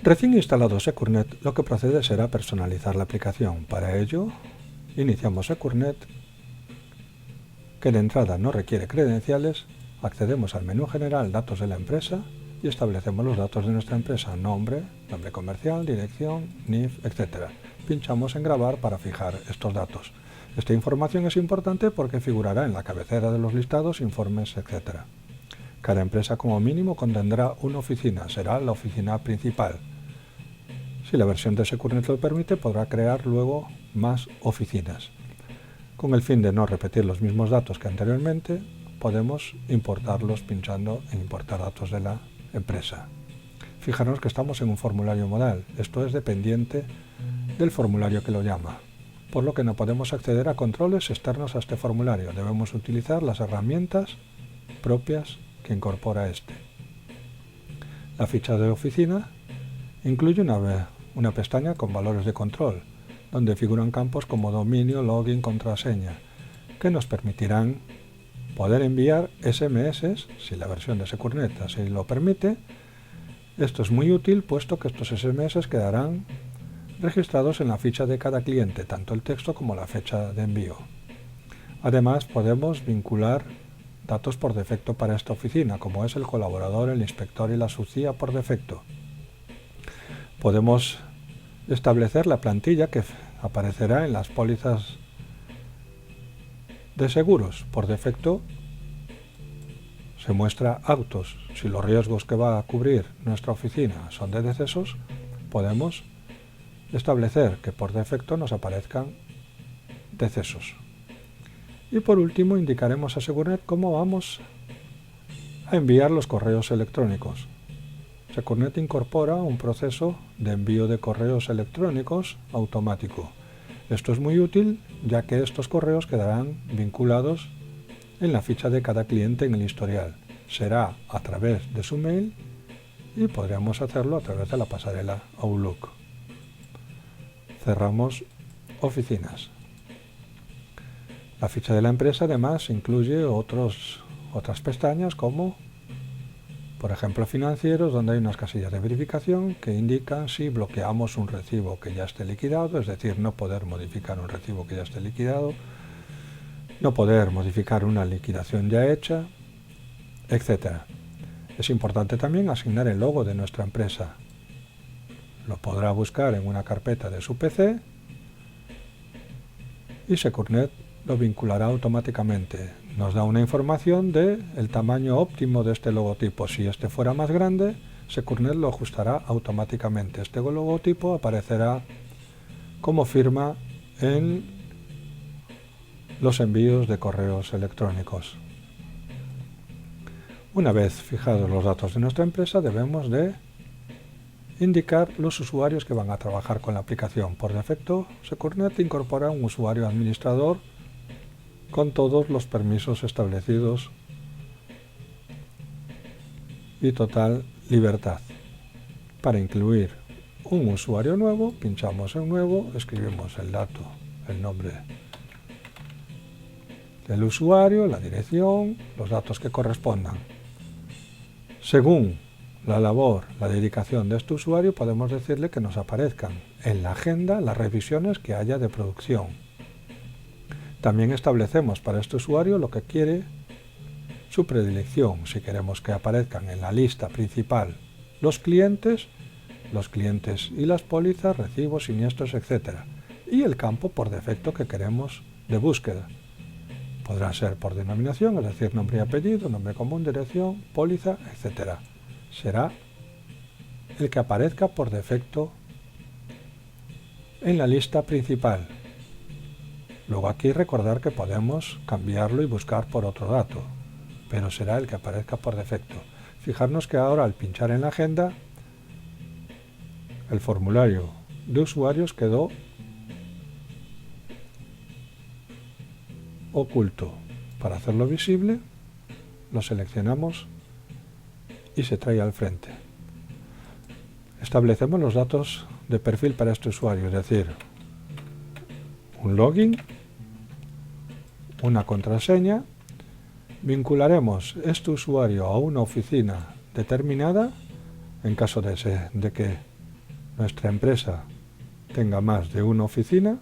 Recién instalado Securnet, lo que procede será personalizar la aplicación. Para ello, iniciamos Securnet, que de entrada no requiere credenciales, accedemos al menú general Datos de la empresa y establecemos los datos de nuestra empresa: nombre, nombre comercial, dirección, NIF, etc. Pinchamos en Grabar para fijar estos datos. Esta información es importante porque figurará en la cabecera de los listados, informes, etc. Cada empresa como mínimo contendrá una oficina, será la oficina principal. Si la versión de Securnet lo permite, podrá crear luego más oficinas. Con el fin de no repetir los mismos datos que anteriormente, podemos importarlos pinchando en Importar datos de la empresa. Fijaros que estamos en un formulario modal. Esto es dependiente del formulario que lo llama, por lo que no podemos acceder a controles externos a este formulario. Debemos utilizar las herramientas propias que incorpora este. La ficha de oficina incluye una pestaña con valores de control, donde figuran campos como dominio, login, contraseña, que nos permitirán poder enviar SMS si la versión de Securnet así lo permite. Esto es muy útil, puesto que estos SMS quedarán registrados en la ficha de cada cliente, tanto el texto como la fecha de envío. Además, podemos vincular datos por defecto para esta oficina, como es el colaborador, el inspector y la SUCIA por defecto. Podemos establecer la plantilla que aparecerá en las pólizas de seguros. Por defecto se muestra autos. Si los riesgos que va a cubrir nuestra oficina son de decesos, podemos establecer que por defecto nos aparezcan decesos. Y por último, indicaremos a Securnet cómo vamos a enviar los correos electrónicos. Securnet incorpora un proceso de envío de correos electrónicos automático. Esto es muy útil, ya que estos correos quedarán vinculados en la ficha de cada cliente en el historial. Será a través de su mail y podríamos hacerlo a través de la pasarela Outlook. Cerramos oficinas. La ficha de la empresa además incluye otras pestañas como, por ejemplo, financieros, donde hay unas casillas de verificación que indican si bloqueamos un recibo que ya esté liquidado, es decir, no poder modificar un recibo que ya esté liquidado, no poder modificar una liquidación ya hecha, etc. Es importante también asignar el logo de nuestra empresa. Lo podrá buscar en una carpeta de su PC y Securnet lo vinculará automáticamente. Nos da una información del tamaño óptimo de este logotipo. Si este fuera más grande, Securnet lo ajustará automáticamente. Este logotipo aparecerá como firma en los envíos de correos electrónicos. Una vez fijados los datos de nuestra empresa, debemos de indicar los usuarios que van a trabajar con la aplicación. Por defecto, Securnet incorpora un usuario administrador con todos los permisos establecidos y total libertad. Para incluir un usuario nuevo, pinchamos en Nuevo, escribimos el dato, el nombre del usuario, la dirección, los datos que correspondan. Según la labor, la dedicación de este usuario, podemos decirle que nos aparezcan en la agenda las revisiones que haya de producción. También establecemos para este usuario lo que quiere, su predilección, si queremos que aparezcan en la lista principal los clientes y las pólizas, recibos, siniestros, etc. Y el campo por defecto que queremos de búsqueda. Podrá ser por denominación, es decir, nombre y apellido, nombre común, dirección, póliza, etc. Será el que aparezca por defecto en la lista principal. Luego aquí recordar que podemos cambiarlo y buscar por otro dato, pero será el que aparezca por defecto. Fijarnos que ahora al pinchar en la agenda, el formulario de usuarios quedó oculto. Para hacerlo visible, lo seleccionamos y se trae al frente. Establecemos los datos de perfil para este usuario, es decir, un login, una contraseña. Vincularemos este usuario a una oficina determinada en caso de que nuestra empresa tenga más de una oficina,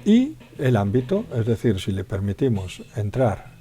y el ámbito, es decir, si le permitimos entrar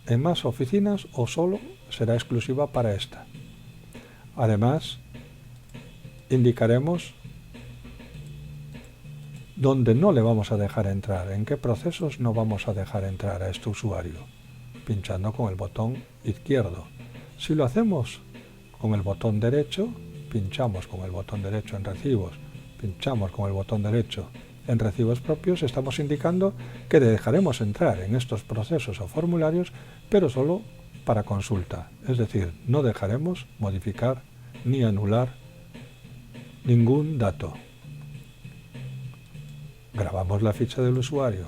en más oficinas o solo será exclusiva para esta. Además, indicaremos dónde no le vamos a dejar entrar, en qué procesos no vamos a dejar entrar a este usuario, pinchando con el botón izquierdo. Si lo hacemos con el botón derecho, pinchamos con el botón derecho en recibos, pinchamos con el botón derecho en recibos propios, estamos indicando que le dejaremos entrar en estos procesos o formularios, pero solo para consulta. Es decir, no dejaremos modificar ni anular ningún dato. Grabamos la ficha del usuario.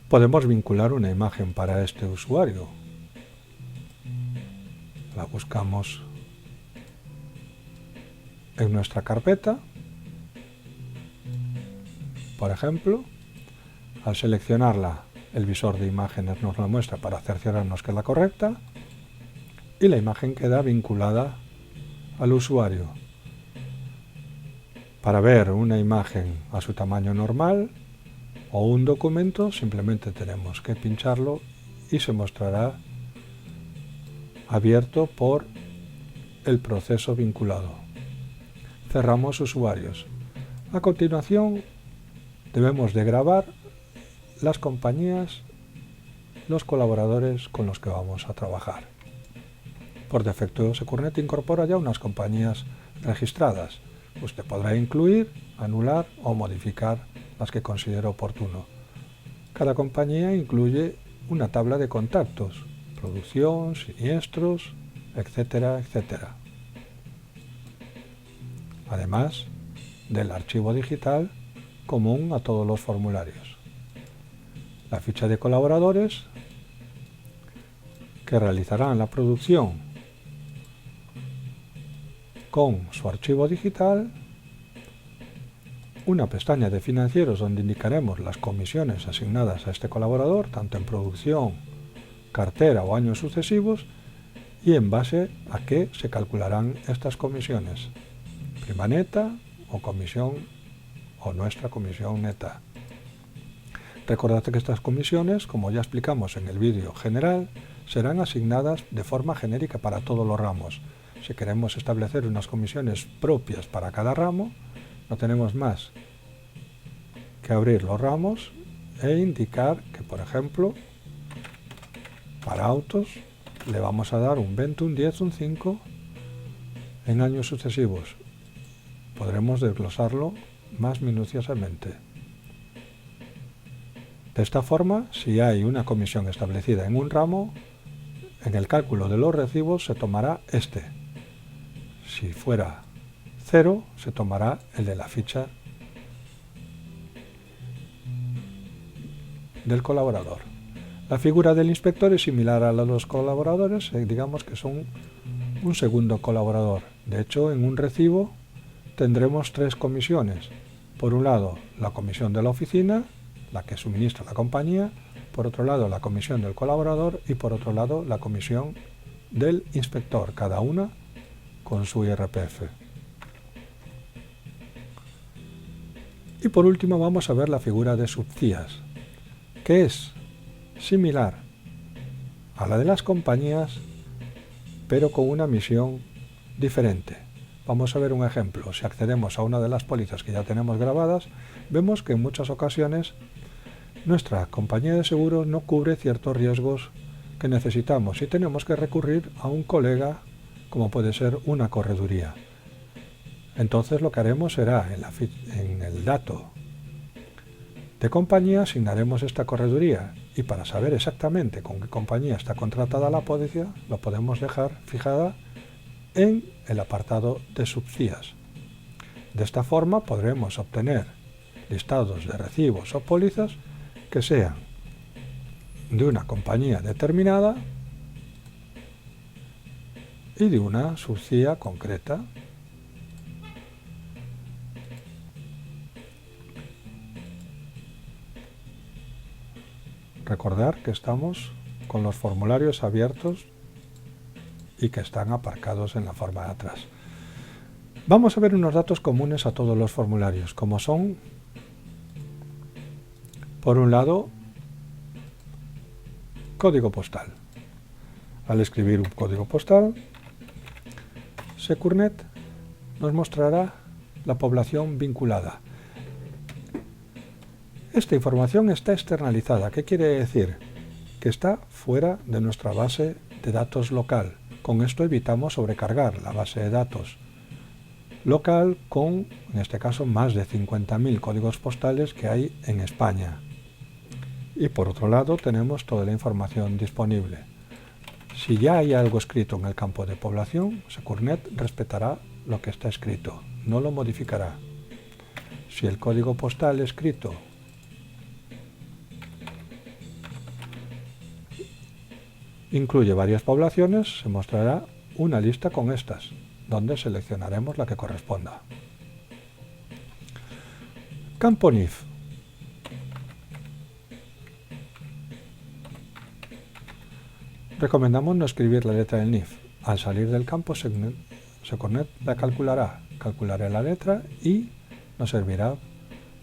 Podemos vincular una imagen para este usuario. La buscamos en nuestra carpeta. Por ejemplo, al seleccionarla, el visor de imágenes nos la muestra para cerciorarnos que es la correcta y la imagen queda vinculada al usuario. Para ver una imagen a su tamaño normal o un documento, simplemente tenemos que pincharlo y se mostrará abierto por el proceso vinculado. Cerramos usuarios. A continuación, debemos de grabar las compañías, los colaboradores con los que vamos a trabajar. Por defecto, Securnet incorpora ya unas compañías registradas. Usted podrá incluir, anular o modificar las que considere oportuno. Cada compañía incluye una tabla de contactos, producción, siniestros, etcétera, etcétera. Además del archivo digital común a todos los formularios. La ficha de colaboradores que realizarán la producción con su archivo digital, una pestaña de financieros donde indicaremos las comisiones asignadas a este colaborador, tanto en producción, cartera o años sucesivos, y en base a qué se calcularán estas comisiones, prima neta o comisión o nuestra comisión neta. Recordad que estas comisiones, como ya explicamos en el vídeo general, serán asignadas de forma genérica para todos los ramos. Si queremos establecer unas comisiones propias para cada ramo, no tenemos más que abrir los ramos e indicar que, por ejemplo, para autos le vamos a dar un 20, un 10, un 5 en años sucesivos. Podremos desglosarlo más minuciosamente. De esta forma, si hay una comisión establecida en un ramo, en el cálculo de los recibos se tomará este. Si fuera 0, se tomará el de la ficha del colaborador. La figura del inspector es similar a la de los colaboradores, digamos que son un segundo colaborador. De hecho, en un recibo tendremos 3 comisiones. Por un lado, la comisión de la oficina, la que suministra la compañía, por otro lado, la comisión del colaborador y por otro lado, la comisión del inspector, cada una con su IRPF. Y por último vamos a ver la figura de subcías, que es similar a la de las compañías, pero con una misión diferente. Vamos a ver un ejemplo. Si accedemos a una de las pólizas que ya tenemos grabadas, vemos que en muchas ocasiones nuestra compañía de seguros no cubre ciertos riesgos que necesitamos y tenemos que recurrir a un colega, como puede ser una correduría. Entonces lo que haremos será, en el dato de compañía, asignaremos esta correduría, y para saber exactamente con qué compañía está contratada la póliza, lo podemos dejar fijada en el apartado de subcías. De esta forma podremos obtener listados de recibos o pólizas que sean de una compañía determinada y de una subcía concreta. Recordar que estamos con los formularios abiertos y que están aparcados en la forma de atrás. Vamos a ver unos datos comunes a todos los formularios, como son, por un lado, código postal. Al escribir un código postal, Securnet nos mostrará la población vinculada. Esta información está externalizada. ¿Qué quiere decir? Que está fuera de nuestra base de datos local. Con esto evitamos sobrecargar la base de datos local con, en este caso, más de 50.000 códigos postales que hay en España. Y por otro lado tenemos toda la información disponible. Si ya hay algo escrito en el campo de población, Securnet respetará lo que está escrito, no lo modificará. Si el código postal escrito incluye varias poblaciones, se mostrará una lista con estas, donde seleccionaremos la que corresponda. Campo NIF. Recomendamos no escribir la letra del NIF. Al salir del campo, Securnet la calculará la letra y nos servirá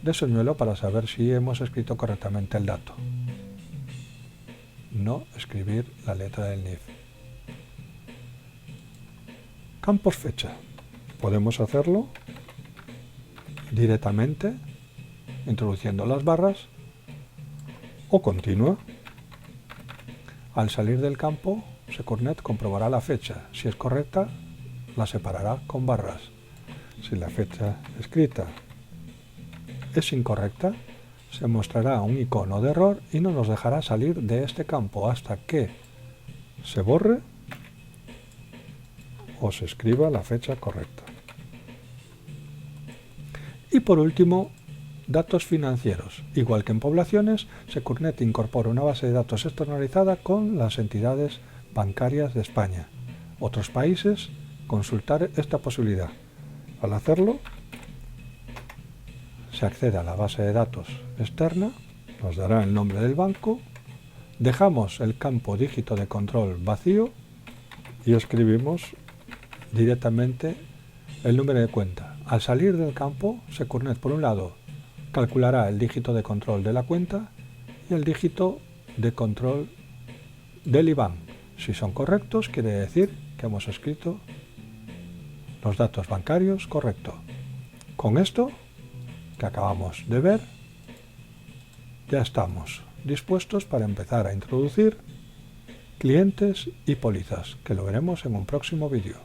de señuelo para saber si hemos escrito correctamente el dato. No escribir la letra del NIF. Campos fecha. Podemos hacerlo directamente introduciendo las barras o continua. Al salir del campo, Securnet comprobará la fecha. Si es correcta, la separará con barras. Si la fecha escrita es incorrecta, se mostrará un icono de error y no nos dejará salir de este campo hasta que se borre o se escriba la fecha correcta. Y por último, datos financieros. Igual que en poblaciones, Securnet incorpora una base de datos externalizada con las entidades bancarias de España. Otros países, consultar esta posibilidad. Al hacerlo, se accede a la base de datos externa, nos dará el nombre del banco, dejamos el campo dígito de control vacío y escribimos directamente el número de cuenta. Al salir del campo, Securnet, por un lado, calculará el dígito de control de la cuenta y el dígito de control del IBAN. Si son correctos, quiere decir que hemos escrito los datos bancarios correctos. Con esto que acabamos de ver, ya estamos dispuestos para empezar a introducir clientes y pólizas, que lo veremos en un próximo vídeo.